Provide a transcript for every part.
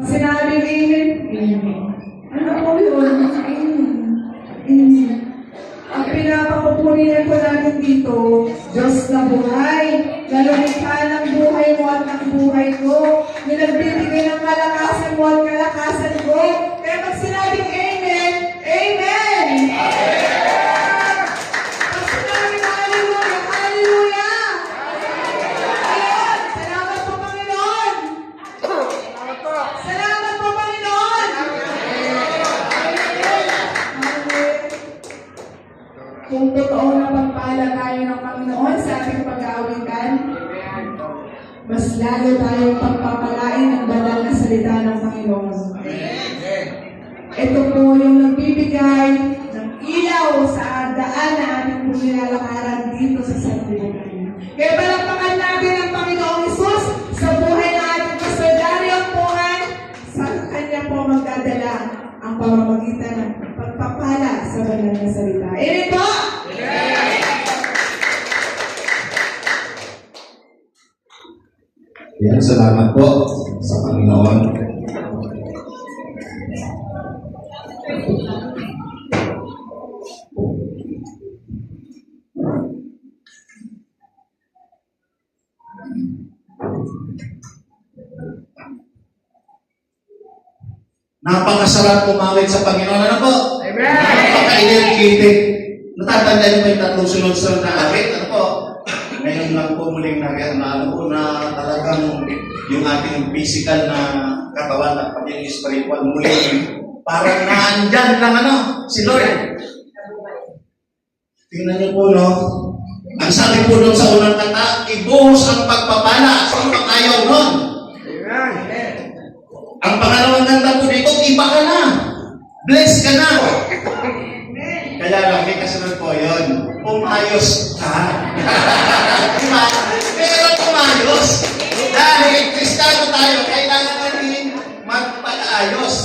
Sinabing amen. Amen. Ano po yun? Amen. Ang pinapakupunihan ko natin dito, Diyos na buhay, na lumikha ng buhay mo at ng buhay ko, na nagbibigay ng kalakasan mo at kalakasan ko. Kaya pag sinabing amen, amen! Pag sinabing hallelujah, hallelujah! Ayun, salamat po Panginoon! Salamat po Panginoon! Kung totoo na pagpala tayo ng Panginoon sa ating pag-aawitan, mas lalo tayong pagpapalain ng banal na salita ng Panginoon. Ito po yung nagbibigay ng ilaw sa daan na ating pumilalakaran dito sa sanlibutan. Kaya palakpakan natin ang Panginoong Hesus sa buhay ng ating Pastor Dario Puhan, sa kanya po magdadala ang pamamagitan ng pagpapala sa banal na salita. Amen po! Yan, salamat po sa Panginoon. Napakasarap kumawit sa Panginoon. Ano po? Amen! Napaka-energetic. Natatandaan niyo ba yung tatlong sunod-sunod na awit? Ano po? Ngayon lang po muling nag-ano po na talagang yung ating physical na katawan at pati yung spiritual muling parang naandyan lang si Lord. Tingnan niyo po, no? Ang sabi po doon sa unang kanta, ibuhos ang pagpapala. Sino bang ayaw nun? Amen! Ang pangalawang kanta po dito, iba ka na. Bless ka na. Kaya lang, may kasunod po yun. Umayos ka. Diba? Pero umayos. Dahil Kristiyano tayo, kailangan natin magpag-ayos.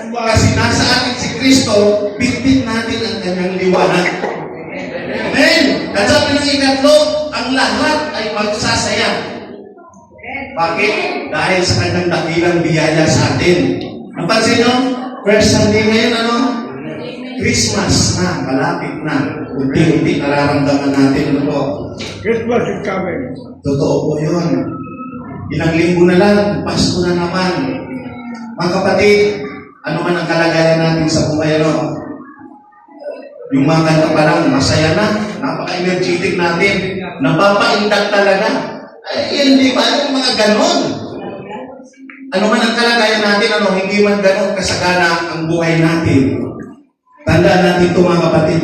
Kasi nasa atin si Kristo, bitbit natin ang kanyang liwanag. Amen. At sabi ng ikatlo, ang lahat ay magsasaya. Bakit? Dahil sa kanyang dakilang biyaya sa atin. Napansin nyo? First Sunday ngayon, Christmas na, malapit na. Unti-unti nararamdaman natin po. Christmas is coming. Totoo po yun. Ilang linggo na lang, Pasko na naman. Mga kapatid, ano man ang kalagayan natin sa buhay, yung mga kanta pa lang, masaya na, napaka-energetic natin, napapaindak talaga. Hindi ba yung mga ganon? Ano man ang kalagayan natin, hindi man ganon kasagana ang buhay natin. Tandaan natin ito mga kapatid.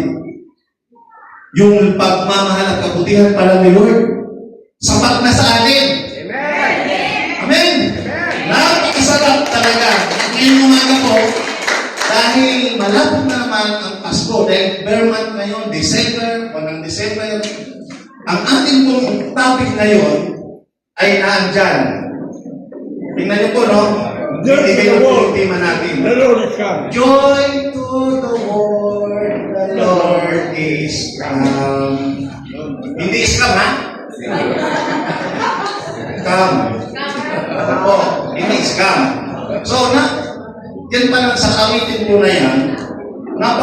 Yung pagmamahal at kabutihan pala ni Lord, sapat na sa atin. Amen! Amen! Napakasarap talaga. Ngayong umaga po, dahil malapit na naman ang Pasko, dahil bare month ngayon, December, walang December, ang ating pong topic ngayon ay naandyan. Tingnan niyo po, no? Hindi kayo po yung tema natin. The Lord is coming. Joy to the world, the Lord is come. Hindi is come, ha? Come. Ano po? Hindi is come. So, yan pa lang sa awitin po na yan, nang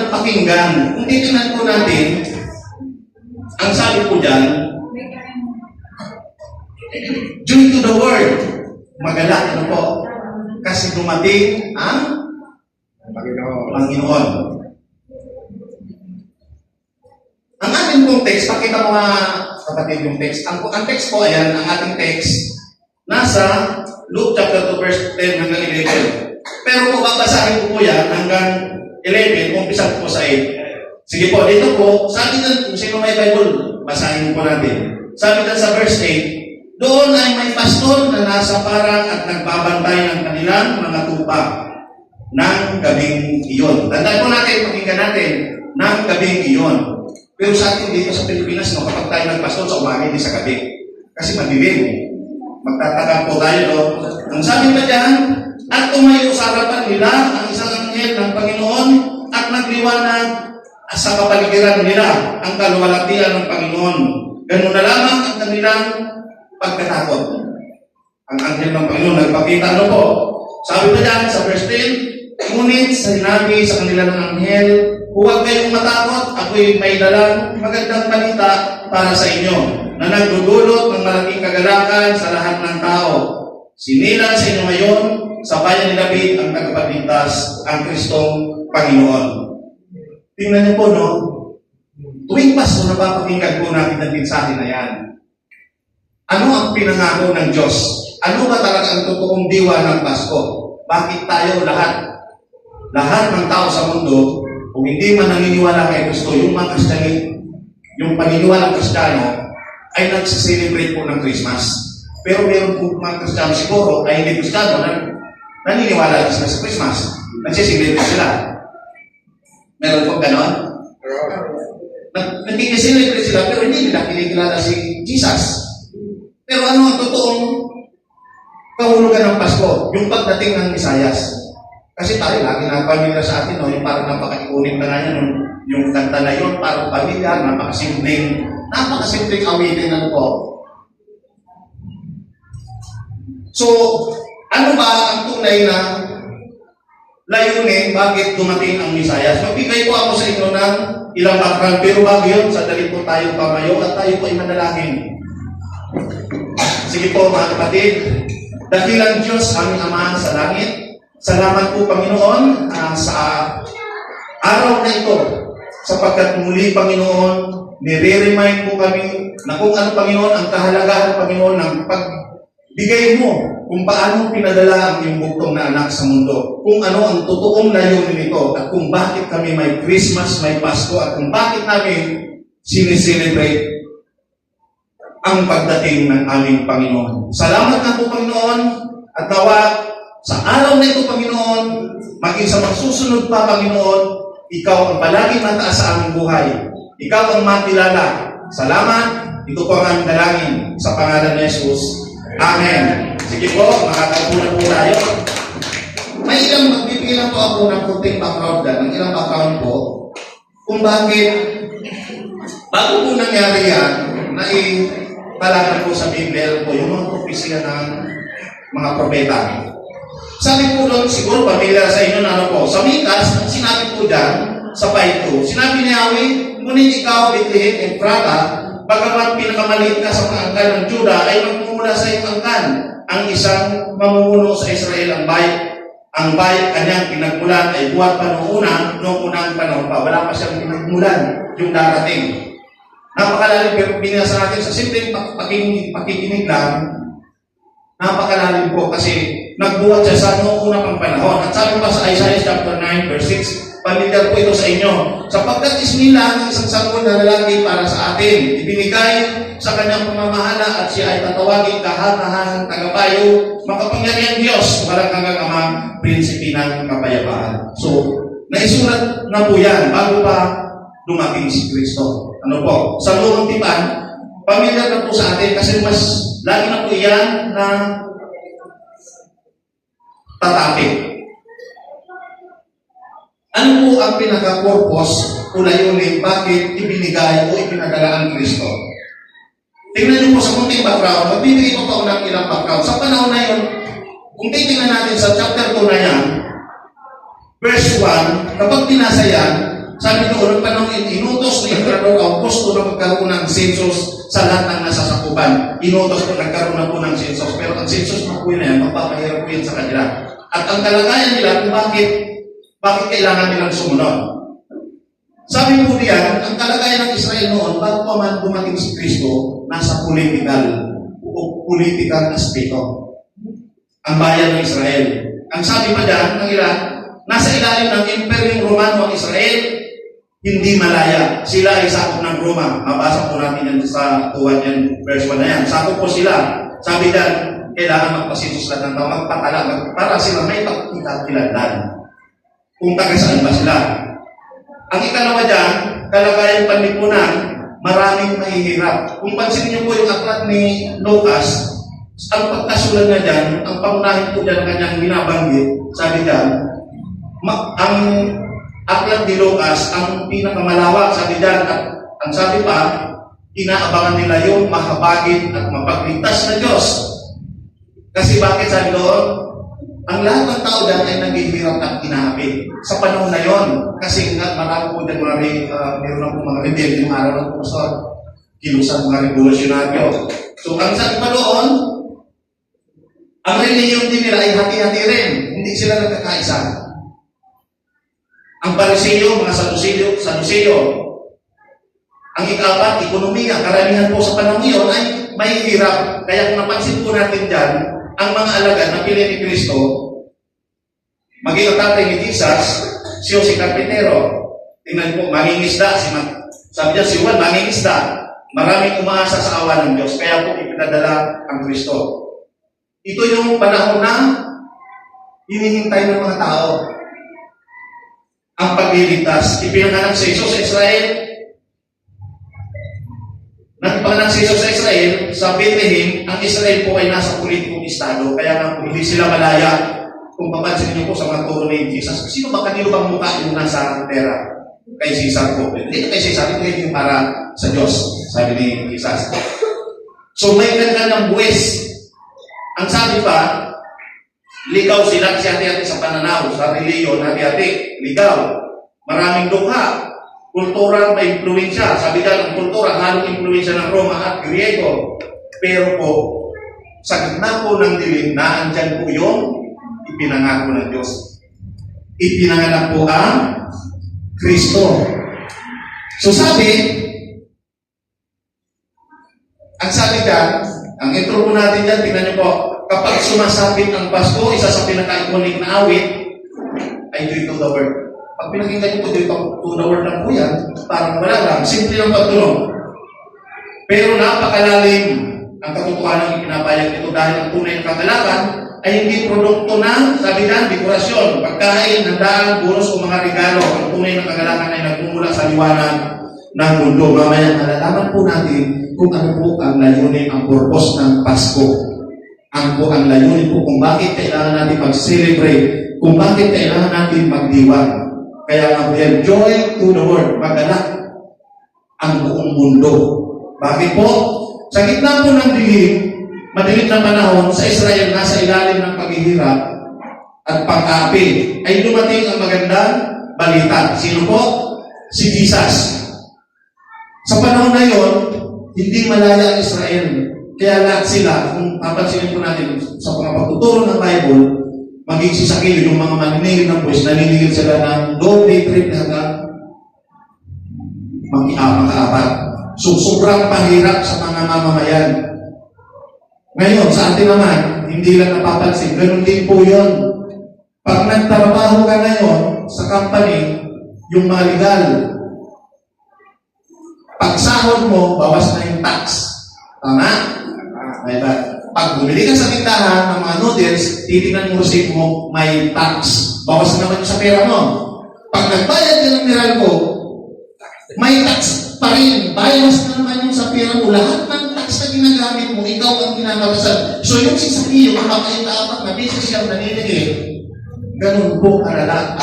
pakinggan. Kung titignan po natin, ang sabi po dyan, joy to the world. Magalak, po? Kasi dumating ang Panginoon. Ang ating pong text, pakita mo nga, kapatid, yung text. Ang text po, ayan, ang ating text, nasa Luke chapter 2, verse 10 hanggang 11. Pero kung babasahin ko po yan, hanggang 11, umpisa po sa 8. Sige po, dito po, sabi na, kung sino may Bible, basahin po natin. Sabi na sa verse 8, doon ay may pastor na nasa parang at nagbabantay ng kanilang mga tupa ng gabing iyon. Tandaan po natin, pakinggan natin, ng gabing iyon. Pero sa atin dito sa Pilipinas, kapag tayo nagpastor sa umaga, hindi sa gabi. Kasi madilim. Magtataka po tayo. Ang sabi pa dyan, at tumayo sa harapan nila ang isang anghel ng Panginoon at nagliwanag sa kapaligiran nila ang kaluwalhatian ng Panginoon. Ganun na lamang ang kanilang pagkatakot. Ang anghel ng Panginoon nagpakita. Ano po? Sabi pa dyan sa verse 10, ngunit sinabi sa kanila ng anghel, huwag kayong matakot, ako'y may dalang magandang balita para sa inyo, na nagdudulot ng malaking kagalakan sa lahat ng tao. Sinilang sa inyo ngayon, sa bayan ni David ang tagapagligtas, ang Kristong Panginoon. Tingnan niyo po, no? Tuwing Pasko, napapakinggan po natin ang mensahe na yan. Ano ang pinangako ng Diyos? Ano ba talaga ang totoong diwa ng Pasko? Bakit tayo lahat ng tao sa mundo, kung hindi man naniniwala kay Kristo, yung mga Kristiyani, yung paniniwalang Kristiyano, ay nagsiselebrate po ng Christmas. Pero meron po mga Kristiyano siguro ay hindi Kristiyano na naniniwala sila sa Christmas. Nagsiselebrate sila. Meron po ganon? Nagkikiselebrate sila pero hindi nila kinikilala si Jesus. Pero ano ang totoong kahulugan ng Pasko? Yung pagdating ng Misayas. Kasi tayo lagi na pamilya sa atin, no? Yung parang napaka-ikunin na nga yan, yung kanta na yun, parang pamilya, napakasimpleng awitin na po. So, ano ba ang tunay na layunin bakit dumating ang Misayas? Magbigay po ako sa inyo ng ilang background, pero bago yun, sadali po tayo pamayo at tayo po ay manalangin. Sige po mga kapatid, dakilang Diyos aming Ama sa langit, salamat po Panginoon sa araw na ito, sapagkat muli Panginoon, nire-remind po kami na kung ano Panginoon ang kahalagahan Panginoon ng pagbigay mo kung paano pinadala ang iyong buktong na anak sa mundo, kung ano ang totoong layunin nito, at kung bakit kami may Christmas, may Pasko, at kung bakit namin sineselebrate ang pagdating ng aming Panginoon. Salamat na po, Panginoon, at nawa sa araw na ito, Panginoon, maging sa magsusunod pa, Panginoon, Ikaw ang palaging mataas sa aming buhay. Ikaw ang makilala. Salamat. Ito po ang aming dalangin sa pangalan ni Jesus. Amen. Sige po, makakapunan po tayo. May magbibigay lang po ako ng kunting background ng ilang background po kung bakit bago po nangyari yan, talaga po sa Biblia po yung mga propesya ng mga propeta. Sabi po doon, siguro pamilya sa inyo na ano po, sa Mikas, sinabi po dyan, sa 5:2, sinabi ni Yahweh, ngunit ikaw, Bethlehem, Ephrata, bagamat pinakamaliit ka sa mga angkan ng Juda, ay magmumula sa iyong angkan, ang isang mamumuno sa Israel, ang bayat kanyang pinagmulan ay buhat pa noong unang panahon pa. Wala pa siyang pinagmulan yung darating. Napakalalim, pero binasa natin sa simpleng pakikinig lang, napakalalim po kasi nagbuhat siya sa noong unang pang panahon. At sabi pa sa Isaiah chapter 9 verse 6, pamilyar po ito sa inyo. Sapagkat isnila ng isang sanggol na lalaki para sa atin, ibinigay sa kanyang pamamahala at siya ay tatawagin kahanahang tagapayo, makapangyarihan Diyos, walang hanggang Ama, prinsipe ng kapayapaan. So, naisulat na po yan bago pa dumating si Kristo. Ano po? Sa Lumang Tipan, pamilyar na po sa atin kasi mas lagi na po yan na tatapik. Ano po ang pinaka-purpose o layunin bakit ibinigay o ipinadala ang Kristo? Tingnan niyo po sa kunting background, magbibigay ko pa ng ilang background. Sa panahon na yun, kung titingnan natin sa chapter 2 na yan, verse 1, kapag binasa yan, sabi doon, panahon inutos ni Emperador Augusto na magkaroon ng census sa lahat ng nasasakupan. Inutos po, nagkaroon na po ng census. Pero ang census na po yun na yan, magpapahirap po yun sa kanila. At ang kalagayan nila kung bakit kailangan nilang sumunod. Sabi po diyan, ang kalagayan ng Israel noon, bago pa man dumating si Kristo, nasa political aspeto. Ang bayan ng Israel. Ang sabi pa diyan, ng ilan, nasa ilalim ng Imperyong Romano ang Israel, hindi malaya. Sila ay sakop ng Roma. Mabasa po natin yan sa tuwan yan, verse 1 na yan. Sakop po sila. Sabi diyan, kailangan magpasitos lahat ng tao, magpatala, para sila may pagkikakilanlan. Kung taga saan ba sila. Ang ikalawa dyan, kalagayan panlipunan, maraming mahihirap. Kung pansin niyo po yung aklat ni Lucas, ang pagkasulat niya dyan, ang pangunahin po dyan kanyang binabanggit, sabi dyan, ang aklat ni Lucas, ang pinakamalawak, sabi dyan, at ang sabi pa, inaabangan nila yung mahabagin at mapagligtas na Diyos. Kasi bakit sabi doon? Ang lahat ng tao dyan ay naghihirap at inaapi. Sa panahon na yon, kasi nga marami po dyan meron na po mga rebelde yung araw ng pumasok. Kilusan mga revolusyonaryo. So ang sabi pa doon, ang reliyon din nila ay hati-hati rin. Hindi sila nagkakaisa. Ang Pariseo, mga Saduceo. Ang ikapat, ekonomiya. Karamihan po sa panahon iyon ay may hirap. Kaya kung napansin po natin dyan, ang mga alagad na pili ni Kristo, maging ang tatay ni Jesus, siya si Carpintero. Tingnan po, mangingisda. Sabi niya, si Juan, mangingisda. Maraming umaasa sa awa ng Diyos. Kaya po ipinadala ang Kristo. Ito yung panahon na hinihintay ng mga tao. Ang pagliligtas. Ipinanganak si Jesus sa Israel. Nagpanganak si Jesus sa Israel, sa Bethlehem, ang Israel po ay nasa politikong estado. Kaya nga po, hindi sila malaya. Kung papansin niyo po sa mga turo ni Jesus, sino ba kanino bang mukha yung nasa pera? Kay Caesar po. Hindi kay Caesar, ito yung para sa Diyos, sabi ni Jesus. So may ganda ng buwis. Ang sabi pa, ligaw sila si hati-hati sa pananaw, sa reliyon, hati-hati, ligaw. Maraming dukha. Kultura may impluensya. Sabi dyan, ang kultura, halong impluensya ng Roma at Griego. Pero po, sa gitna po ng dilim, naandyan po yung ipinangako ng Diyos. Ipinanganak po ang Kristo. So sabi, ang sabi dyan, ang intro po natin dyan, tingnan niyo po, kapag sumasapit ang Pasko, isa sa pinaka-iconic na awit, ay Joy to the World. Pag pinakinggan niyo po, Joy to the World lang po yan, parang wala lang, simple lang pagtulong. Pero napakalalim ang katotohanan ng pinapayag nito dahil ang tunay na kagalakan ay hindi produkto ng, sabi na, dekorasyon, pagkain, handaan, bonus o mga regalo. Ang tunay na kagalakan ay nagmumula sa liwanag ng mundo. Mamaya malalaman po natin kung ano po ang layunin, ang purpose ng Pasko. Ang po ang layunin po kung bakit kailangan natin mag-celebrate, kung bakit kailangan natin magdiwang. Kaya nga po yan, joy to the world, magalak ang buong mundo. Bakit po? Sa gitna po ng dilim, madilim na panahon, sa Israel nasa ilalim ng paghihirap at pag-api, ay dumating ang magandang balita. Sino po? Si Jesus. Sa panahon na yon, hindi malaya ang Israel. Kaya lahat sila, kung papansinin po natin sa mga pagtuturo ng Bible, maging sisakil yung mga maninigil ng buwis, naninigil sila ng doble, triple hanggang mag-apat. So, sobrang pahirap sa mga mamamayan. Ngayon, sa atin naman, hindi lang napapansin, ganun din po yun. Pag nagtrabaho ka ngayon sa company, yung mga legal, pag sahod mo, bawas na yung tax. Tama? Diba? Pag bumili ka sa tindahan ng mga noodles, titignan mo receipt mo, may tax. Bawas naman yung sa pera mo. Pag nagbayad ka ng Meralco, may tax pa rin. Bawas na naman yung sa pera mo. Lahat ng tax na ginagamit mo, ikaw ang ginagawasan. So yung sisakyo, yung makain-dapat na business siyang naninigil, ganun po karala.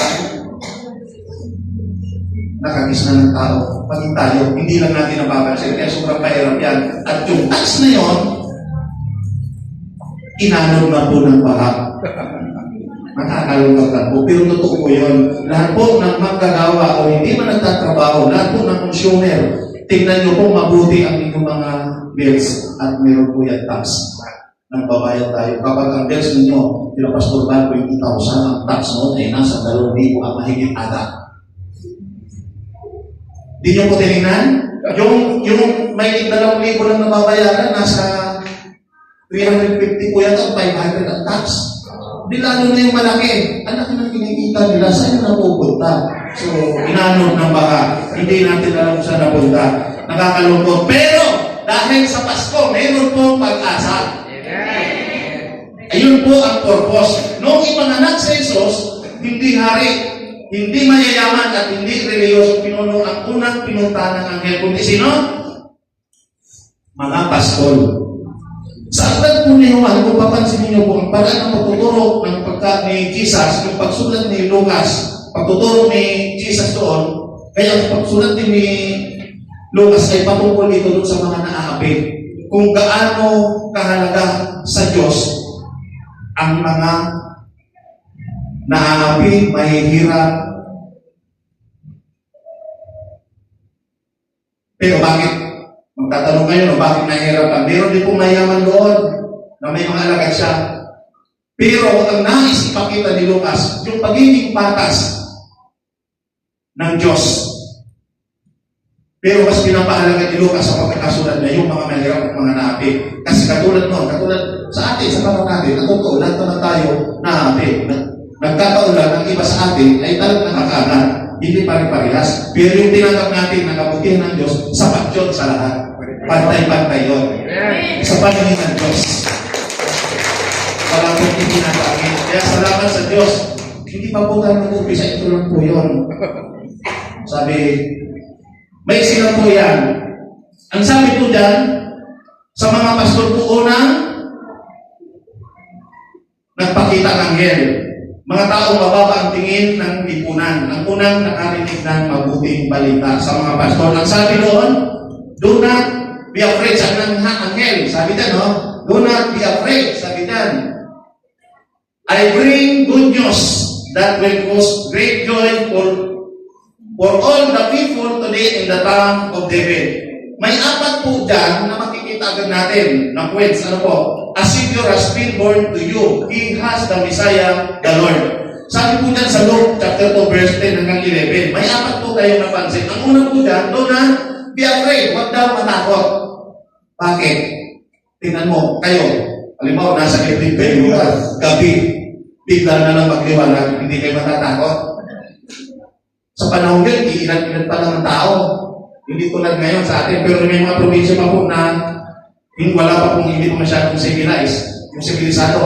Nakagis na ng tao. Paging tayo, hindi lang natin napapansin. Kaya sobrang pahirap yan. At yung tax na yon, inanod na po ng baha. Nakakalungkot lang po. Pero totoo po yun. Lahat po ng magkagawa o hindi man nagtatrabaho, lahat po ng consumer, tingnan nyo po mabuti ang inyong mga bills at meron po yan tax. Nagbabayad tayo. Kapag ang bills ninyo, kila Pastor Ban, 20,000, ang tax mo ay nasa 2,000 ang mahigit ata. Di nyo po tinignan? Yung may 2,000 lang nababayaran, nasa 350 po yan, 500 ang tax. Di lalo na yung malaki. Ang laki ng kinikita nila, saan yung napupunta? So, inanod ng baka. Hindi natin alam kung saan napunta. Nakakalungkot. Pero, dahil sa Pasko, meron pong pag-asa. Ayun po ang purpose. Noong ipanganak sa Jesus, hindi hari, hindi mayayaman at hindi reliyosong pinuno ang unang pinunta ng anghel. Kundi sino? Mga pastol. Sa aklat po ni Juan, kung papansinin niyo po, ang paraan ng pagtuturo ng ni Jesus, yung pagsulat ni Lucas, pagtuturo ni Jesus doon, kaya ang pagsulat din ni Lucas ay patungkol dito doon sa mga naaapi. Kung gaano kahalaga sa Diyos ang mga naaapi, mahihirap. Pero bakit? Magtatanong kayo, bakit nahihirapan? Meron din pong mayaman doon na may mga alagad siya. Pero ang nais ipakita ni Lucas, yung pagiging patas ng Diyos. Pero mas pinapahalaga ni Lucas sa pagkakasulat na yung mga mahirap at mga naapi. Kasi katulad noon, katulad sa atin, sa panahon natin, ang totoo, lahat naman tayo naapi. Nagkakaulan, ang iba sa atin ay talagang nakakanan. Hindi pare-parehas. Pero yung tinanggap natin na kabutihan ng Diyos, sapat yun sa lahat. Pantay-pantay yun. Sa paningin ng Diyos. Wala pong itinatangin. Kaya salamat sa Diyos. Hindi pa po tayo nag-umpisa. Ito lang po yun. Sabi, may sila po yan. Ang sabi po dyan, sa mga pastor po unang nagpakita ng anghel. Mga taong mababa ang tingin ng lipunan. Ang unang nakarinig ng mabuting balita sa mga pastor. Ang sabi doon, do not be afraid. Sabi ng anghel. Sabi dyan, no? Do not be afraid. Sabi dyan, I bring good news that will cause great joy for all the people today in the town of David. May apat po dyan na makikita agad natin na points. Ano po? A Savior has been born to you. He has the Messiah, the Lord. Sabi po dyan sa Luke chapter 2 verse 10 hanggang 11. May apat po tayong napansin. Ang una po dyan, do not be afraid. Huwag daw matakot. Bakit? Tingnan mo, kayo. Halimbawa, nasa Epic kayo, gabi, bigla na lang magliwanag, hindi kayo matatakot. Sa panahon yun, iilan-ilan pa lang ang tao. Hindi tulad ngayon sa atin, pero may mga probinsya pa po na wala pa pong hindi po masyadong civilized, yung civilizado.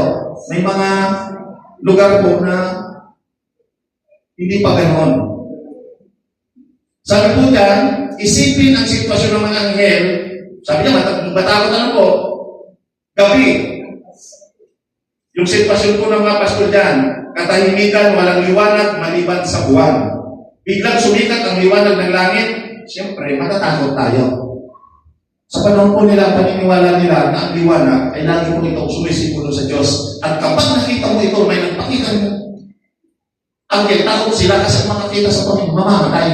May mga lugar po na hindi pa ganoon. Sabi po dyan, isipin ang sitwasyon ng mga anghel. Sabi niya, matakot ano po? Gabi. Yung sitwasyon po ng mga pastor dyan, katahimikan, walang liwanag, maliban sa buwan. Biglang sumikat ang liwanag ng langit, siyempre, matatakot tayo. Sa panahon po nila, paniniwala nila na ang liwanag ay lagi po ito sumisipulo sa Diyos. At kapag nakita mo ito, may nagpakita mo, ang takot sila kasi makakita sa Panginoon, mamamatay.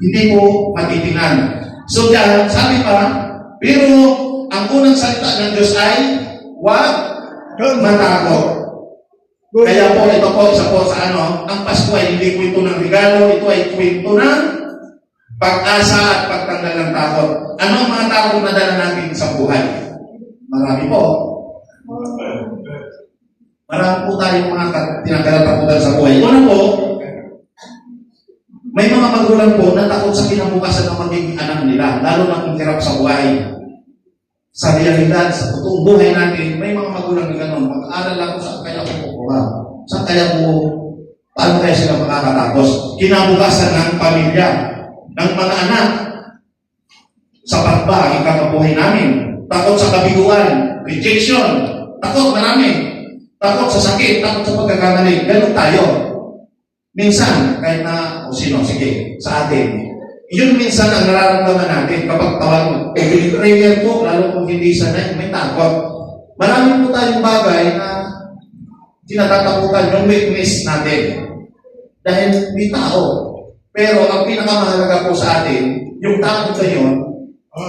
Hindi po matitingan. So dyan, sabi pa, pero ang unang salita ng Diyos ay, huwag matakot. Kaya po, ito po, isa po sa ang Pasko ay hindi kwento ng regalo, ito ay kwento ng pag-asa at pagtanggal ng takot. Ano ang mga takot na dala natin sa buhay? Marami po. Marami po tayong mga tinagkalatakutan sa buhay. Una po, may mga magulang po na takot sa kinabukasan ng magiging anak nila, lalo na kung hirap sa buhay. Sa realidad, sa totoong buhay natin, may mga magulang na gano'n. Mag-aaral ako saan kaya ako kukuha. Saan kaya paano kaya sila makakatapos? Kinabukasan ng pamilya, ng mga anak. Sapat ba ang ikakabuhay namin? Takot sa kabiguan, rejection, takot marami. Takot sa sakit, takot sa pagkakamali. Ganun tayo. Minsan, kahit na, sino, sige, sa atin, yun minsan ang nararamdaman natin kapag tawag mo. Prayer po, lalo kung hindi sanay, may takot. Marami po tayong bagay na tinatatakutan yung weakness natin. Dahil may tao. Pero ang pinakamahalaga po sa atin, yung takot na yun,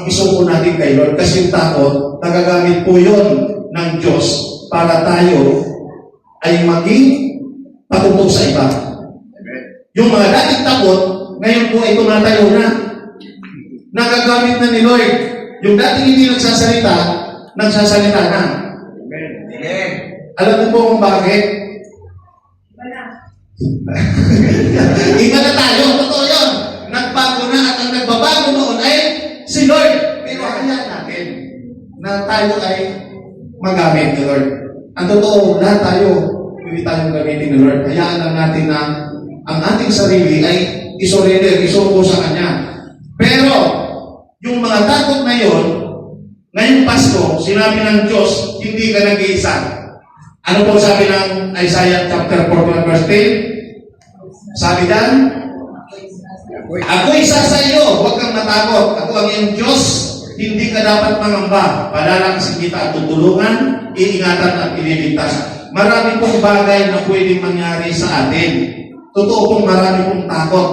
isuko natin kay Lord. Kasi yung takot, nagagamit po yun ng Diyos para tayo ay maging patutok sa iba. Yung mga dating takot, ngayon po ay tumatayo na. Nagagamit na ni Lord. Yung dating hindi nagsasalita na. Amen. Alam mo po kung bakit? Iba na tayo. Totoo yun. Nagbago na at ang nagbabago noon ay si Lord. Pero hayaan natin na tayo ay magamit ni Lord. Ang totoo, lahat tayo, hindi tayong gamitin ni Lord. Hayaan lang natin na ang ating sarili ay isurrender, isuko sa Kanya. Pero, yung mga takot na yun, ngayong Pasko, sinabi ng Diyos, hindi ka nag-iisa. Ano po sabi ng Isaiah chapter 41 verse 10? Sabi dan, ako isa sa iyo, huwag kang matakot. Ako ang iyong Diyos, hindi ka dapat mangamba. Palalang kita at tutulungan, iingatan at ililigtas. Marami pong bagay na pwedeng mangyari sa atin. Totoo pong marami pong takot.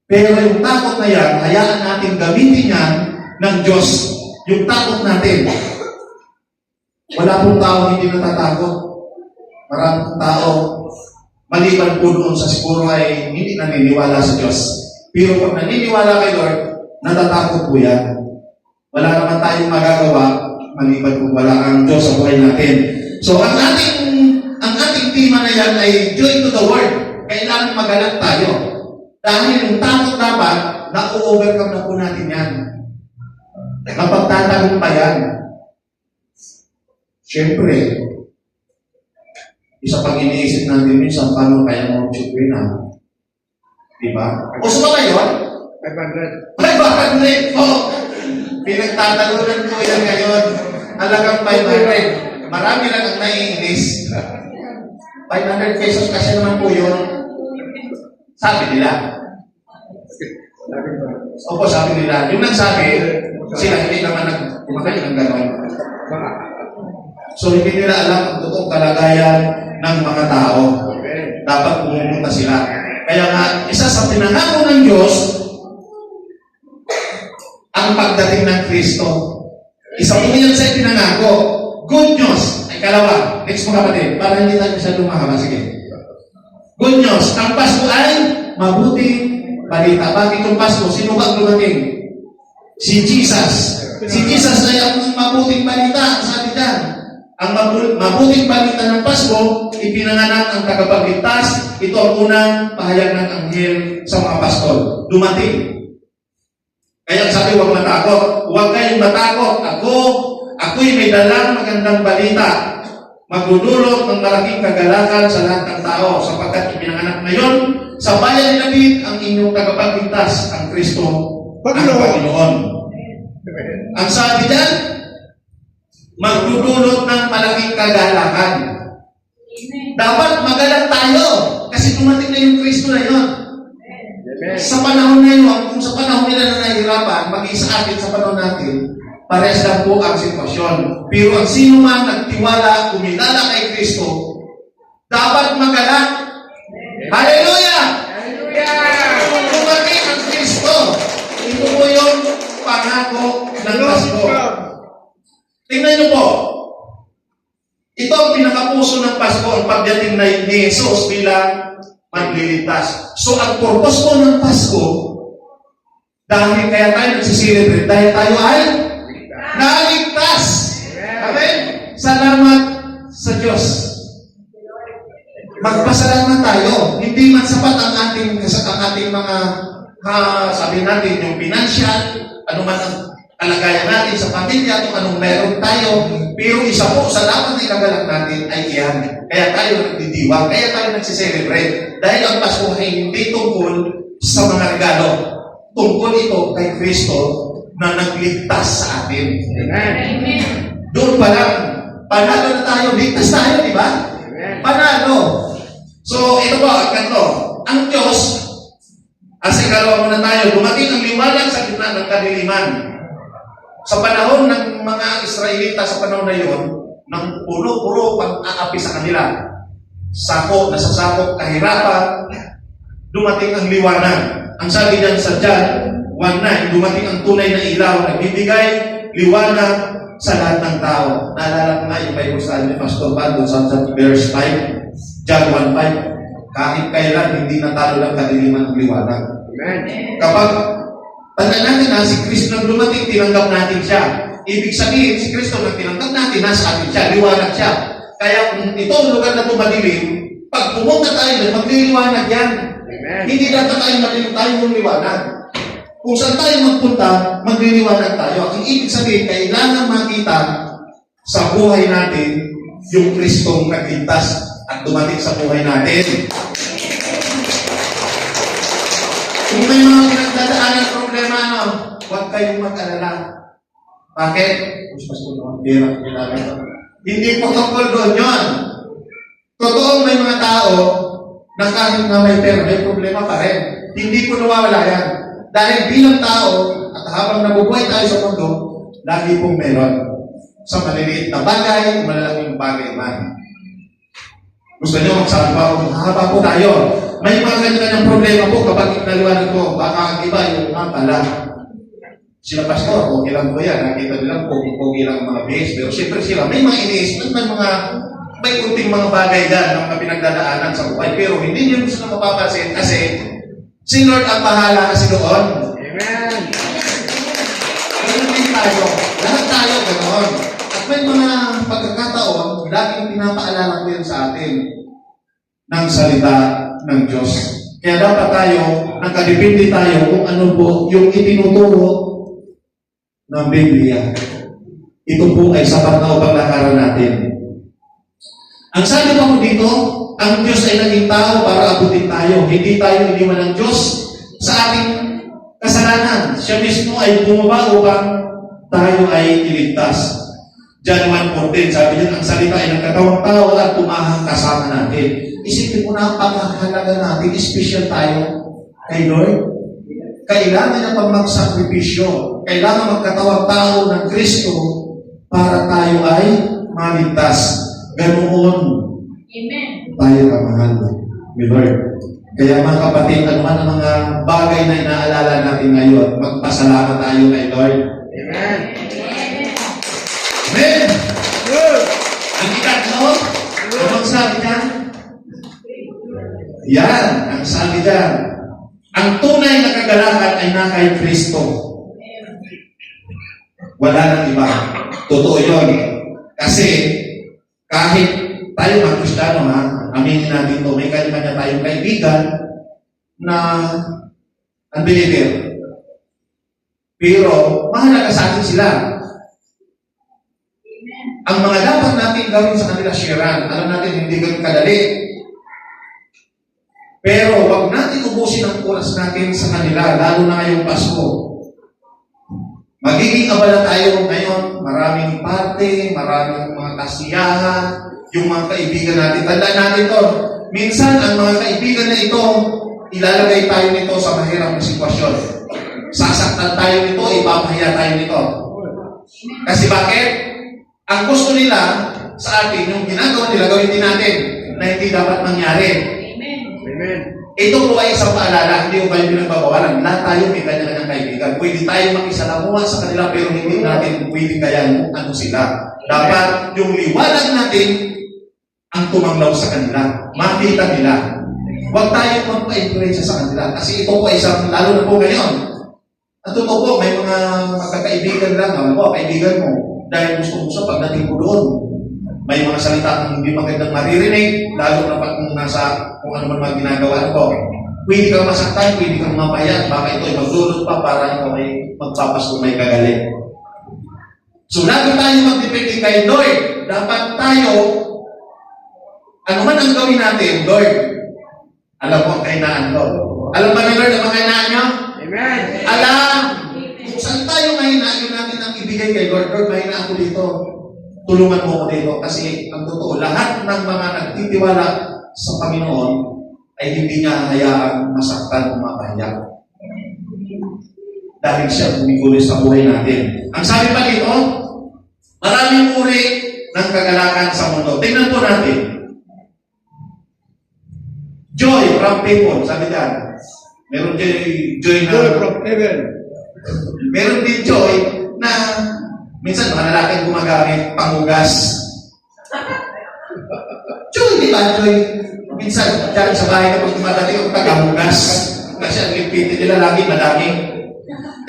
Pero yung takot na yan, hayaan natin gamitin yan ng Diyos. Yung takot natin. Wala pong tao hindi natatakot. Marami pong tao, maliban po doon sa siguro ay hindi naniniwala sa Diyos. Pero pag naniniwala kay Lord, natatakot po yan. Wala naman tayong magagawa, maliban kung wala ang Diyos sa buhay natin. So, ang ating tema na yan ay joy to the world. Kailangan magalak tayo. Dahil yung takot dapat, na-overcome na po natin yan. Mapagtatagumpayan. Siyempre, isa pang iniisip natin minsan, paano kaya mo tsukwin na? Diba? Gusto ba kayo? 500. 500 po! Pinagtatalunan po yan ngayon. Halagang 500. Marami lang ang naiinis. 500 pesos kasi naman po yun. Sabi nila. Opo, sabi nila. Yung nagsabi, sila hindi naman kumakain ng gano'n. So, hindi nila alam ang totoong kalagayan ng mga tao. Dapat pumunta sila. Kaya nga, isa sa pinangako ng Diyos, ang pagdating ng Kristo. Isa po yan sa pinangako. Good news. Ay, kalawa. Next mo kapatid. Para hindi tayo masyadong mahaba. Sige. Good news. Ang Pasko ay mabuting balita. Bakit yung Pasko? Sino ba ang dumating? Si Jesus. Si Jesus ay ang mabuting balita. Sabi dyan. Ang mabuting balita ng Pasko, ipinanganak ang tagapagligtas. Ito ang unang pahayag ng anghel sa mga pastol. Dumating. Kaya sabi, huwag matakot. Huwag kayong matakot. Ako'y may dalang magandang balita. Magdudulot ng malaking kagalakan sa lahat ng tao sapagkat ipinanganak ngayon sa bayan ni David ang inyong tagapagligtas, ang Kristo, ang Panginoon. Ang sabi diyan, magdudulot ng malaking kagalakan. Dapat magalak tayo kasi dumating na yung Kristo na yun. Sa panahon na yun, kung sa panahon nila na nahihirapan, maging sa atin sa panahon natin, parehas lang po ang sitwasyon. Pero ang sino man nagtiwala, kumilala kay Kristo, dapat magalak. Hallelujah! Hallelujah! Dumating ang Kristo. Ito po yung pangako ng Pasko. Tingnan niyo po. Ito ang pinakapuso ng Pasko, ang pagdating na ni Jesus bilang magliligtas. So, ang purpose po ng Pasko, dahil kaya tayo nagsiselebrate, dahil tayo ay naligtas. Amen? Salamat sa Diyos. Magpasalamat tayo. Hindi man sapat ang ating mga, sabi natin, yung financial, ano man ang kalagayan natin sa pamilya, kung anong meron tayo. Pero isa po sa dapat na ikagalak natin ay iyan. Kaya tayo nagdidiwang, kaya tayo nagsiselebrate. Dahil ang Pasko ay hindi tungkol sa mga regalo. Tungkol ito kay Kristo na nagligtas sa atin. Amen. Doon pa lang, panalo na tayo, ligtas tayo, di ba? Panalo. So, ito po, ang kanto. Ang Diyos, as ikalawa muna tayo, dumating ang liwanag sa gitna ng kadiliman. Sa panahon ng mga Israelita, sa panahon na yun, ng puro pag-aapi sa kanila. Nasasakop, kahirapan, dumating ang liwanag. Ang sabi diyan sa John 1:9, dumating ang tunay na ilaw, nagbibigay liwanag sa lahat ng tao. Naalala ko nga yung Bible study ni Pastor Bando sa verse 5, John 1:5, kahit kailan hindi natalo ng kadiliman ng liwanag. Amen. Kapag tanda natin na si Kristo nang dumating, tinanggap natin siya. Ibig sabihin, si Kristo nang tinanggap natin, nasa atin siya, liwanag siya. Kaya kung ito ang lugar na tumadilim, pag pumunta tayo doon, magliliwanag yan. Amen. Hindi dapat tayo madilim, tayo yung liwanag. Kung saan tayo magpunta, magliliwanag tayo. Ang ibig sabihin, kailangan makita sa buhay natin yung Kristong nagligtas at dumating sa buhay natin. Kung may mga pinagdadaanan ng problema, huwag kayong mag-alala. Bakit? Hindi po tungkol doon yun. Totoo may mga tao na kahit na may pera, may problema pa rin. Hindi po nawawala yan. Dahil bilang tao, at habang nabubuhay tayo sa mundo, lagi pong meron. sa maliliit na bagay, malalaking bagay man. Gusto niyo magsabi pa ako, mahaba po tayo. May mga kanya-kanyang problema po kapag inaliwanag ko, baka ang iba yung pala. Sila pastor, okay lang po yan. Nakita nila, pogi-pogi lang ang mga base. Pero siyempre sila, may mga iniisip, may kunting mga bagay dyan na mga pinagdadaanan sa buhay. Pero hindi niyo gusto na mapapansin kasi si Lord ang bahala kasi doon. Amen. Ganun din tayo. Lahat tayo ganoon. At may mga pagkakataon, laging pinapaalala ko yan sa atin ng salita ng Diyos. Kaya dapat tayo, nakadepende tayo kung ano po yung itinuturo ng Biblia. Ito po ay sapat na upang lakaran natin. Ang sabi pa mo dito, ang Diyos ay naging tao para abutin tayo. Hindi tayo iniwan ng Diyos sa ating kasalanan. Siya mismo ay bumaba upang tayo ay iligtas. John 1:14, sabi niya, ang salita ay nagkatawang tao at tumahang kasama natin. Isipin mo na ang pagkakahalaga natin, special tayo kay Lord. Kailangan niya pang magsakripisyo. Kailangan magkatawang tao ng Kristo para tayo ay maligtas. Ganoon tayo kamahal ni Lord. Kaya mga kapatid, ano man ang mga bagay na inaalala natin ngayon, magpasalamat tayo kay Lord. Amen. Amen! Good. Ang ikatlo, anong sabi dyan? Yan, ang sabi dyan. Ang tunay na kagalakan ay na kay Kristo. Wala nang iba. Totoo yun. Kasi, kahit tayo mga Kristiyano, aminin natin ito, may kanya-kanya tayong kaibigan na unbeliever. Pero, mahalaga sa atin sila. Ang mga dapat natin gawin sa kanila, sharean. Alam natin, hindi ganun kadali. Pero, wag natin ubusin ang oras natin sa kanila, lalo na ngayong Pasko. Magiging abala tayo ngayon, maraming party, maraming mga kasiyahan, yung mga kaibigan natin. Tandaan natin ito. Minsan, ang mga kaibigan na ito, ilalagay tayo nito sa mahirap na sitwasyon. Sasaktan tayo nito, ipapahiya tayo nito. Kasi bakit? Ang gusto nila sa atin, yung ginagawa nila, gawin din natin na hindi dapat mangyari. Amen. Ito po ay isang paalala, hindi ko kayo pinagbabawalan. Lahat tayo may kanya-kanyang kaibigan. Pwede tayo makisalamuha sa kanila, pero hindi natin pwede kaya ano sila. Dapat yung liwanag natin ang tumanglaw sa kanila. Makita nila. Huwag tayo magpa-influensya sa kanila. Kasi ito po ay isang, lalo na po ngayon. At totoo po, may mga magkakaibigan lang. Alam mo, kaibigan mo. Dahil gusto-gusto pagdating mo doon. May mga salita kang hindi magandang maririnig, lalo na pag kung ano man mga ginagawa ko. Pwede kang masaktan, pwede kang mapaya, baka ito ay magdulot pa para ikaw ay magpapasok may kagaling. So, lagi tayo magdepende kay Lord. Dapat tayo, ano man ang gawin natin, Lord, alam mo ang kahinaan ko. Alam ba na Lord ang mga kahinaan nyo? Amen. Alam! Kung saan tayo mahinaan yun natin ang ibigay kay Lord, Lord, mahinaan ko dito. Tulungan mo ko dito. Kasi ang totoo, lahat ng mga nagtitiwala sa Panginoon ay hindi niya hayaang masaktan o mapahiya. Dahil siya bumigulis sa buhay natin. Ang sabi pa dito, maraming uri ng kagalakan sa mundo. Tingnan po natin. Joy from people. Sabi dyan. Meron joy na... Joy from heaven. Meron din joy na minsan mga lalaki gumagamit panghugas. Joy, di ba? Joy. Minsan, dyan sa bahay kapag dumadali yung tagahugas. Kasi ang lipiti nila lagi madami.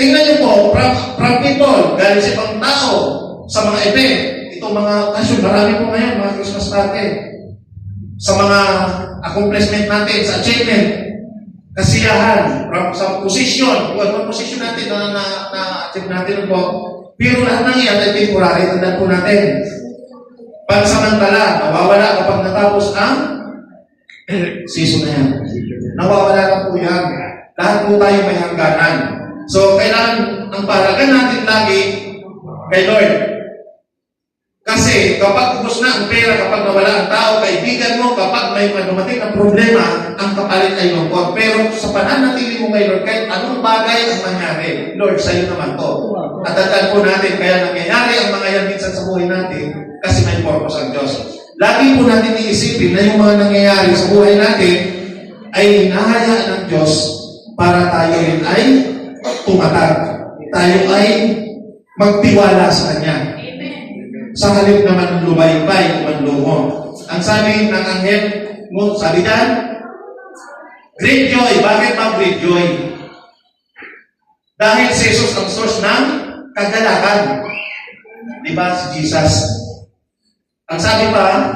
Tingnan niyo po, from people, galing sa ibang tao, sa mga event, itong mga okasyon, marami po ngayon, mga Christmas party. Sa mga accomplishment natin, sa achievement, kasiyahan, sa position, kung anong position natin na-achieve natin po. Pero lahat ng iyan ay temporary, tandaan po natin. Pansamantala, nawawala kapag natapos ang season na yan. Nawawala na po yan. Lahat po tayo may hangganan. So, kailangan ang paragan natin lagi kay Lord. Kasi kapag ubos na ang pera, kapag nawala ang tao, kaibigan mo, kapag may dumating ang problema, ang kapalit ay lungkot. Pero sa pananatili mo kay Lord, kahit anong bagay ang mangyari, Lord, sa'yo naman to. At tandaan po natin, kaya nangyayari ang mga yan minsan sa buhay natin, kasi may purpose ang Diyos. Lagi po natin iisipin na yung mga nangyayari sa buhay natin ay hinahayaan ng Diyos para tayo rin ay tumatag. Tayo ay magtiwala sa Kanya. Sa halip naman lumaybay o manlungo. Ang sabi ng anghel mo, sabi dyan, great joy. Bakit ba great joy? Dahil si Jesus ang source ng kagalakan. Di ba si Jesus? Ang sabi pa,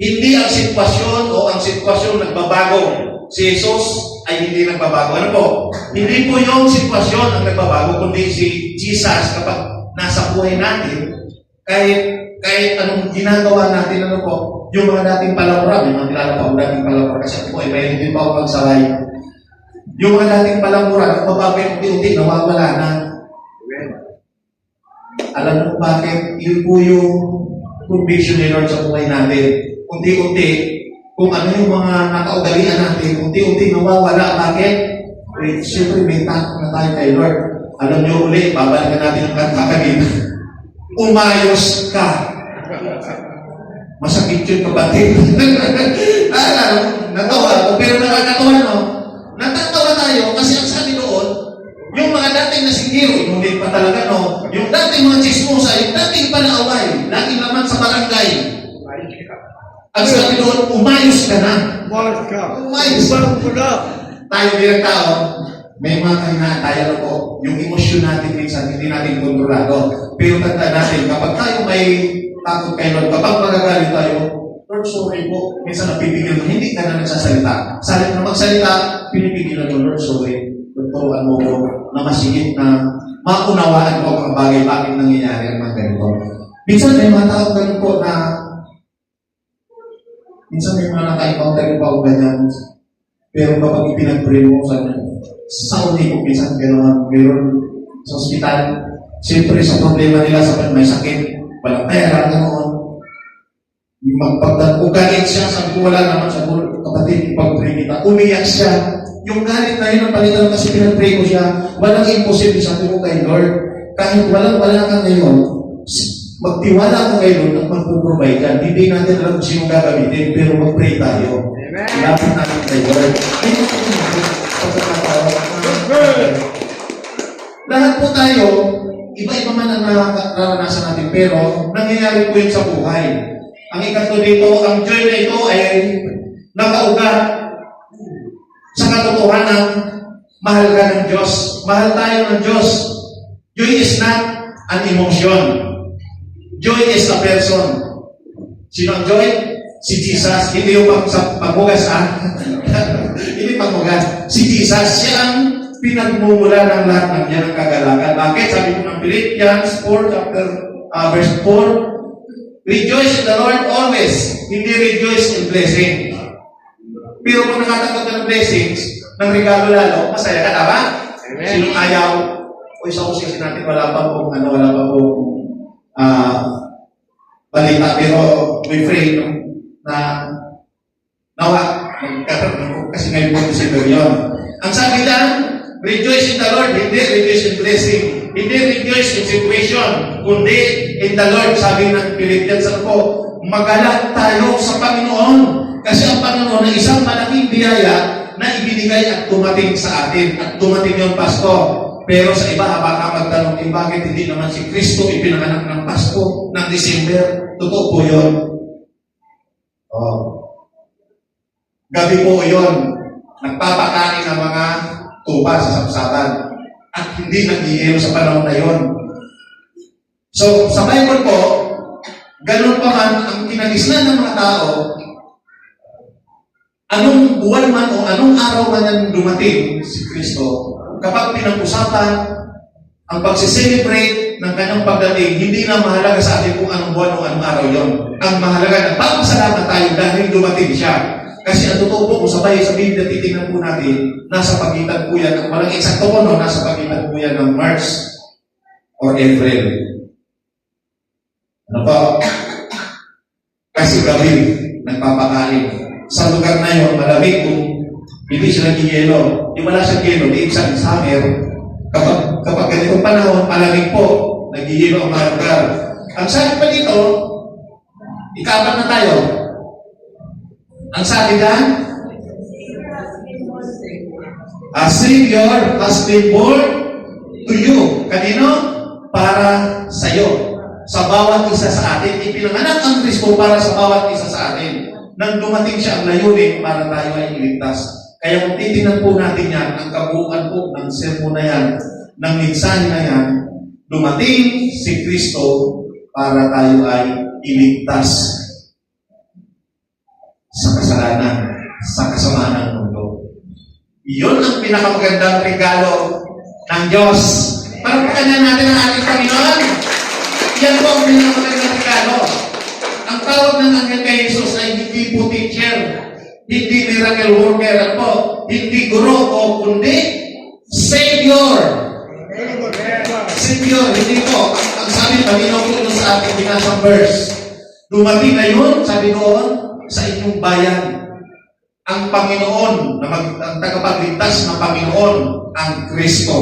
hindi ang sitwasyon o ang sitwasyon nagbabago. Si Jesus ay hindi nagbabago. Ano po? Hindi po yung sitwasyon ang nagbabago, kundi si Jesus kapag nasa buhay natin, kahit anong ginagawa natin, ano po, yung mga dating palabra, may mga kilala pa ako dating palabra, kasi ako po ay may hindi pa ako magsaway. Yung mga dating palabra, nagbabago unti-unti, nawawala na. Alam mo bakit? Yun po yung conviction ni Lord sa buhay natin. Unti-unti, kung ano yung mga nakaugalian natin, unti-unti nawawala. Bakit? Siyempre, may takot na tayo kay Lord. Alam niyo ulit, babalikan natin ang kanta kanina. Umayos ka. Masakit yun, kapatid. Natawa ako, pero nakakatawa, no? Natatawa tayo kasi ang sabi doon, yung mga dating nasingiro, hindi pa talaga, no? Yung dating mga chismosa, yung dating panaaway, lagi naman sa barangay. Ang sabi doon, umayos ka na. Umayos ka. Umayos ka. Tayo bilang tao, may mga kahinaan tayo po. Yung emosyon natin minsan, hindi natin kontrolado. Pero tanda natin, kapag tayo may takot kay Lord, kapag magagalit tayo, Lord, sorry po. Minsan napipigil mo, hindi ka na nagsasalita. Salit na magsalita, pinipigilan mo, Lord, sorry. Tuturuan mo ko na masigit na maunawaan ko ang bagay, bakit nangyayari ang mga ganito. Minsan may mga tao ganun po na minsan may mga naka-encounter pa ako ganyan. Pero kapag ipinag-pray mo sa uli ko, minsan meron sa ospital. Siyempre sa problema nila sa may sakit, walang pera, ganoon. Magpagdagugalit siya, sabi ko wala naman sa kapatid, ipag-pray kita. Umiyak siya. Yung galit na yun, ang palitan kasi pinag-pray ko siya, walang imposible, sabi ko kay Lord. Kahit wala ka ngayon, magtiwala ka kay Lord at magpuprovide ka. Hindi natin alam kung sino gagamitin, pero mag-pray tayo. Lapit natin kay Lord. Lahat po tayo, iba-iba man ang naranasan natin, pero nangyayari po yun sa buhay. Ang ikatlo dito, ang joy na ito ay nakaugat sa katotohanan, mahal ka ng Diyos. Mahal tayo ng Diyos. Joy is not an emotion. Joy is a person. Sino ang joy? Si Jesus. Hindi yung paghugas, Hindi paghugas. Si Jesus, siya ang pinagmumula ng lahat ng yan ng kagalakan. Bakit? Sabi ko ng Philippians 4, verse 4, rejoice in the Lord always. Hindi rejoice in blessing. Pero kung nakatanggap ka ng blessings, ng regalo lalo, masaya ka, tama? Sinong ayaw? O isa ko kasi natin, wala pa pong balita. Pero we pray na nawa, kasi ngayon po December yun. Ang sabi lang, rejoice in the Lord, hindi rejoice in blessing. Hindi rejoice in situation, kundi in the Lord. Sabi ng Philippians, magalak tayo sa Panginoon. Kasi ang Panginoon ay isang malaking biyaya na ibinigay at tumating sa atin. At tumating yung Pasko. Pero sa iba, baka magtanong, bakit hindi naman si Kristo ipinanganak ng Pasko ng December? Totoo po yun. Gabi po yun. Nagpapakain ng mga tupa sa sapsapan. At hindi nag-iinom sa panahon na yun. So, sa Bible po, ganun pa man ang kinagisnan ng mga tao, anong buwan man o anong araw man yan dumating si Kristo, kapag pinag-usapan ang pagsiselebrate ng kanyang pagdating, hindi na mahalaga sa atin kung anong buwan o anong araw yon. Ang mahalaga, nagpapasalamat tayo dahil dumating siya. Kasi ang totoo po, kung sabay sa Biblia, titingnan po natin, nasa pagitan po yan, ang walang eksakto ko, no, nasa pagitan po yan ng March or April. Ano po? Kasi gabi. nagpapakain. Sa lugar na yun, malamig kung hindi siya nag-yelo. Yung wala siyang yelo, di ibig sabihin summer. Kapag ganitong panahon, malamig po, nag-yelo ang mga lugar. Ang sabi pa dito, ikapat na tayo. Ang sabi dyan, a Savior has been born to you. Kanino? Para sa'yo. Sa bawat isa sa atin. Ipinanganak ang Kristo para sa bawat isa sa atin. Nang dumating siya ang layunin para tayo ay iligtas. Kaya kung titingnan po natin yan, ang kabuuan po ng sermon na yan, ng mensahe na yan, dumating si Kristo para tayo ay iligtas sa kasalanan, sa kasamaan ng mundo. Iyon ang pinakamagandang regalo ng Diyos. Palakpakan natin ang ating Panginoon. Yan po ang pinakamagandang regalo. Ang tawag ng anghel kay Jesus ay hindi po teacher, hindi miracle worker po, hindi guro o kundi Savior. Savior, hindi po. Ang sabi Panginoon po sa ating binasang verse, dumating na yun, sabi doon, sa inyong bayan. Ang Panginoon, ang tagapagligtas ng Panginoon, ang Kristo.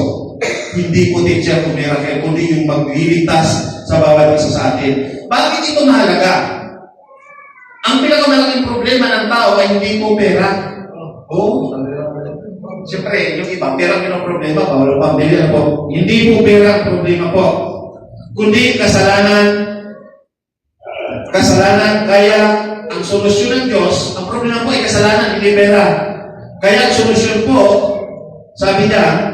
Hindi po teacher o miracle, kundi yung magliligtas sa bawat isa sa atin. Bakit ito mahalaga? Ang pinakamalaking problema ng tao ay hindi po pera. Siyempre, yung iba, pera ang problema, bawal ang pambili po. Hindi po pera ang problema po. Kundi kasalanan. Kasalanan, kaya ang solusyon ng Diyos, ang problema po ay kasalanan, hindi pera. Kaya ang solusyon po, sabi niya,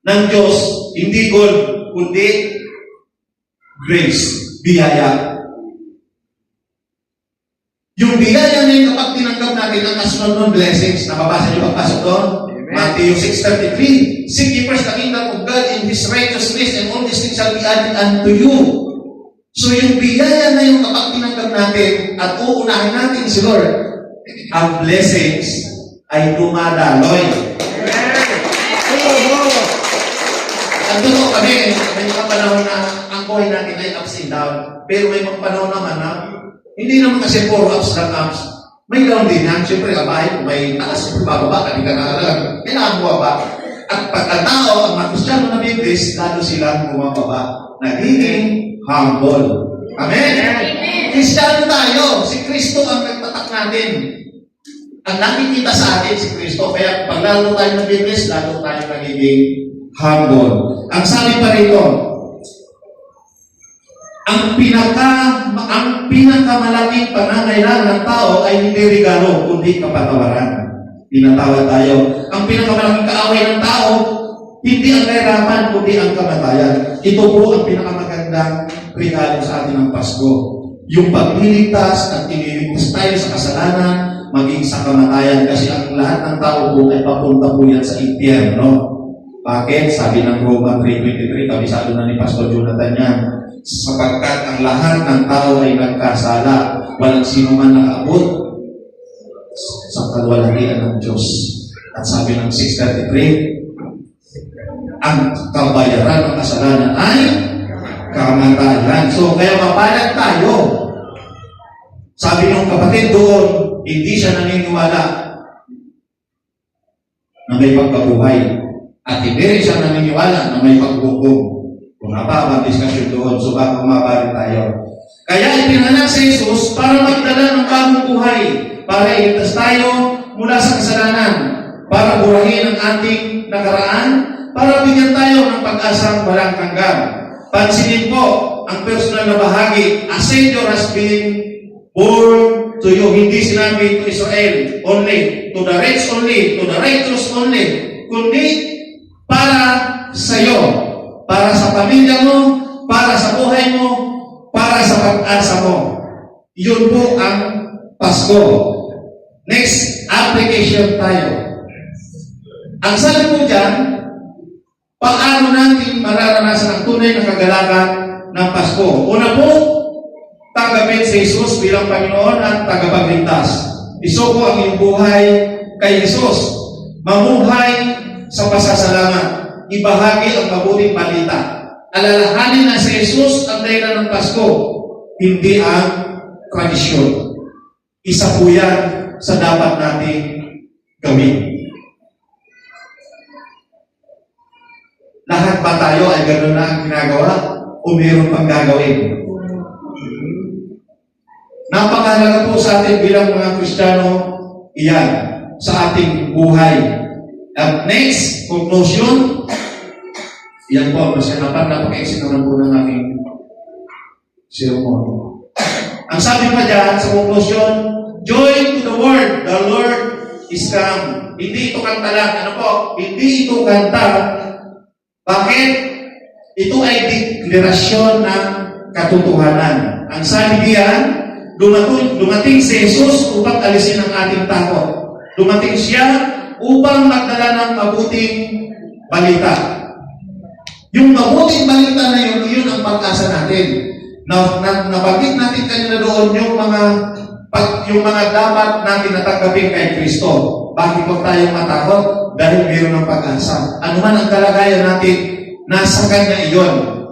ng Diyos, hindi gold, kundi grace, biyaya. Yung biyaya na yung kapag tinanggap natin ang kasunod ng blessings, nababasa niyo pagpasok doon? Matthew 6:33, seek ye first the kingdom of God and His righteousness, and all these things shall be added unto you. So yung biyaya na yung kapag tinanggap natin at uunahin natin si Lord, ang blessings ay dumadaloy. Ang totoo kami, may mga panahon na ang buhay natin ay ups and down. Pero may mga panahon naman na hindi naman kasi puro ups and ups. May down din yan. Siyempre, kabahay, may taas, bababa, hindi ka nakalalang. Kailangan bumaba. At pag ang tao, ang mga Kristyano na biblis, lalo silang bumababa. Nagiging humble. Amen? Kristyano tayo. Si Kristo ang nagtatak natin. Ang nakikita sa atin si Kristo. Kaya pag lalo tayo nabiblis, lalo tayo nagiging humble. Ang sabi pa rito, ang pinakamalaking pangangailangan ng tao ay hindi regalo, kundi kapatawaran. Pinatawad tayo. Ang pinakamalaking kaaway ng tao, hindi ang kahirapan, kundi ang kamatayan. Ito po ang pinakamagandang regalo sa atin ng Pasko. Yung pagliligtas at iniligtas tayo sa kasalanan, maging sa kamatayan. Kasi ang lahat ng tao po ay papunta po yan sa impyerno. Bakit? Sabi ng Roma 3:23, kabisado na ni Pastor Jonathan yan. Sapagkat ang lahat ng tao ay nagkasala, walang sino man nakaabot sa kalwalhatian ng Diyos. At sabi ng 6:33, ang kabayaran ng kasalanan ay kamatayan. So, kaya mapalad tayo. Sabi ng kapatid doon, hindi siya naniniwala na may pagkabuhay. At hindi rin siya naniniwala na may paghukom. Kung ang diskusyon doon, so baka umabalik tayo. Kaya ipinanak si Jesus para magdala ng bagong buhay, para iligtas tayo mula sa kasalanan, para burahin ang ating nakaraan, para bigyan tayo ng pag-asang walang hanggan. Pansinin po ang personal na bahagi, a Savior has been born to you. Hindi sinabi to Israel only, to the rich only, to the righteous only, kundi para sa iyo. Para sa pamilya mo, para sa buhay mo, para sa pag-asa mo. Yun po ang Pasko. Next, application tayo. Ang sabi po dyan, paano natin mararanasan ang tunay na kagalakan ng Pasko? Una po, tanggapin si Jesus bilang Panginoon at tagapagligtas. Isuko ang iyong buhay kay Jesus. Mamuhay sa pasasalamat. Ibahagi ang mabuting balita. Alalahanin na si Jesus ang dahilan ng Pasko, hindi ang tradisyon. Isa po yan sa dapat nating gawin. Lahat ba tayo ay gano'n na ang ginagawa o mayroon pang gagawin? Napakahalaga po sa atin bilang mga Kristiyano, iyan, sa ating buhay. At next, conclusion, iyan po, napaka-exit naman po ng ating sermon. Ang sabi pa dyan sa conclusion, joy to the world, the Lord is come. Hindi ito kanta lang, ano po? Hindi ito kanta. Bakit? Ito ay deklarasyon ng katotohanan. Ang sabi diyan, dumating si Jesus upang alisin ang ating takot. Dumating siya upang magdala ng mabuting balita. Yung mabuting balita na yun, yun ang pag-asa natin. Nabanggit natin kanina doon yung mga dapat natin natanggapin kay Kristo. Bakit huwag tayong matakot? Dahil mayroon ng pag-asa. Ano man ang kalagayan natin, nasa Kanya iyon.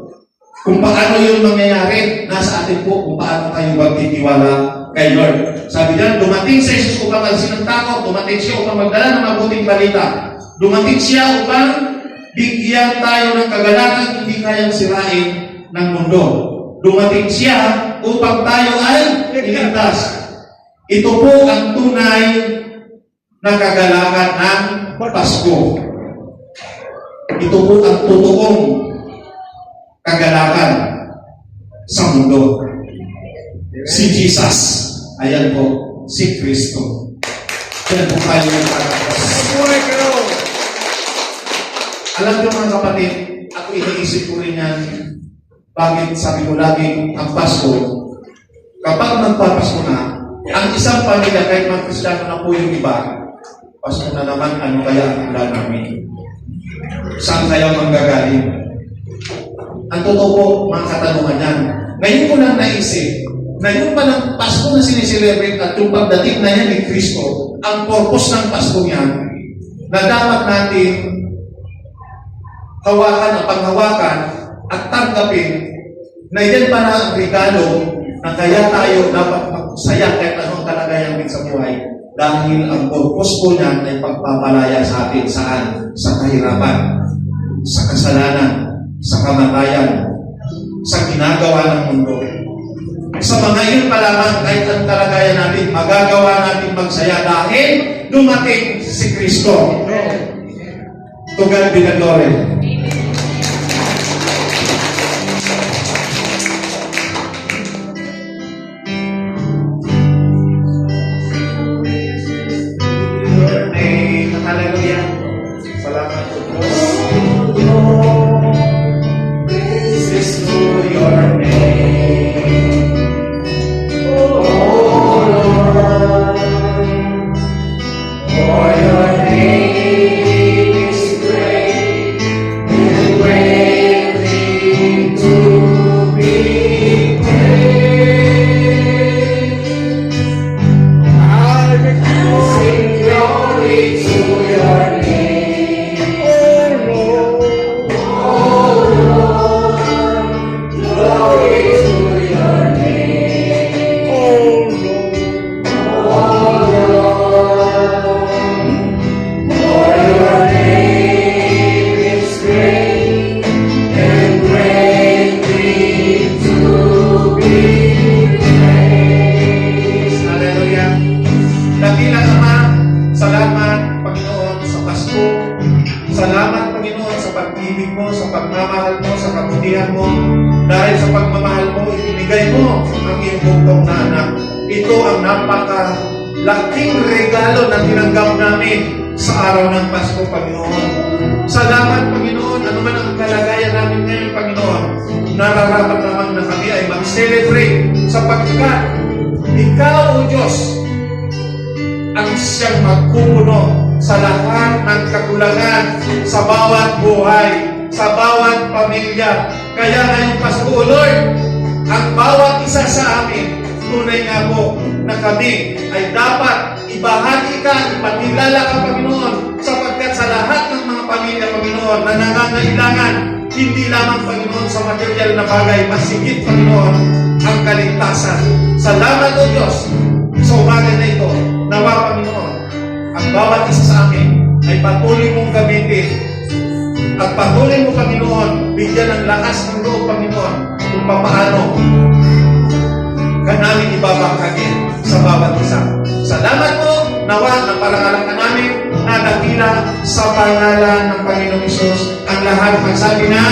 Kung paano yun mangyayari, nasa atin po kung paano tayo magtitiwala kay Lord. Sabi diyan, dumating sa Jesus upang alisin ang takot, dumating siya upang magdala ng mabuting balita. Dumating siya upang bigyan tayo ng kagalakan hindi kayang sirain ng mundo. Dumating siya upang tayo ay iligtas. Ito po ang tunay na kagalakan ng Pasko. Ito po ang totoong kagalakan sa mundo. Si Jesus, ayan po, si Kristo. Yan po tayo ng pagkakas. Alam niyo mga kapatid, ako iniisip ko rin yan, bakit sabi ko lagi ang Pasko, kapag magpapasko na, ang isang pamilya, kahit mga Kristiyano na po yung iba, Pasko na naman, ano kaya ang ulan namin? Saan kaya manggagaling? Ang totoo po, mga katanungan yan. Ngayon ko lang naisip, na yung palang Pasko na sineselebrate at yung pagdating na yan ni Kristo, ang purpose ng Pasko yan, na dapat natin hawakan at panghawakan at tanggapin na yan pa na ang regalo na kaya tayo dapat magsaya kahit anong kalagayan din sa buhay. Dahil ang purpose po niyan ay pagpapalaya sa atin saan? Sa kahirapan, sa kasalanan, sa kamatayan, sa ginagawa ng mundo. Sa mga iyon pa lamang, kahit ang kalagayan natin, magagawa natin magsaya dahil dumating si Kristo. To God be the glory. Hallelujah. Salamat po. Praises to your name. Oh Lord, for your name is great and greatly to be praised. I sing glory to your name, oh Lord, glory to your name, oh Lord, for your name is great and greatly to be praised. Hallelujah. Dakilang Ama, salamat Panginoon sa Pasko. Salamat Panginoon sa pag-ibig mo, sa pagmamahal mo, sa kabutihan mo. Dahil sa pagmamahal mo, ibinigay mo ang iyong bugtong na anak. Ito ang napakalaking regalo na tinanggap namin sa araw ng Pasko, Panginoon. Salamat Panginoon, ano man ang kalagayan namin ngayon, Panginoon. Nararapat naman na kami ay mag-celebrate sapagkat Ikaw, O Diyos, ang siyang magpupuno sa lahat ng kakulangan sa bawat buhay, sa bawat pamilya. Kaya ngayong Pasko, O Lord, ang bawat isa sa amin, tunay nga po na kami ay dapat ibahagi ka, ipakilala ka, Panginoon, sapagkat sa lahat ng mga pamilya, Panginoon, na nangangailangan, hindi lamang, Panginoon, sa material na bagay, masigit, Panginoon, ang kaligtasan. Salamat, O Diyos, sa umaga bawat isa sa amin ay patuloy mong gamitin. At patuloy mo, Panginoon, bigyan ng lakas ng loob, Panginoon, kung paano ka namin ibabahagi sa bawat isa. Salamat po, nawa na parangalan ka namin na dakila sa pangalan ng Panginoong Isus. Ang lahat magsabi na,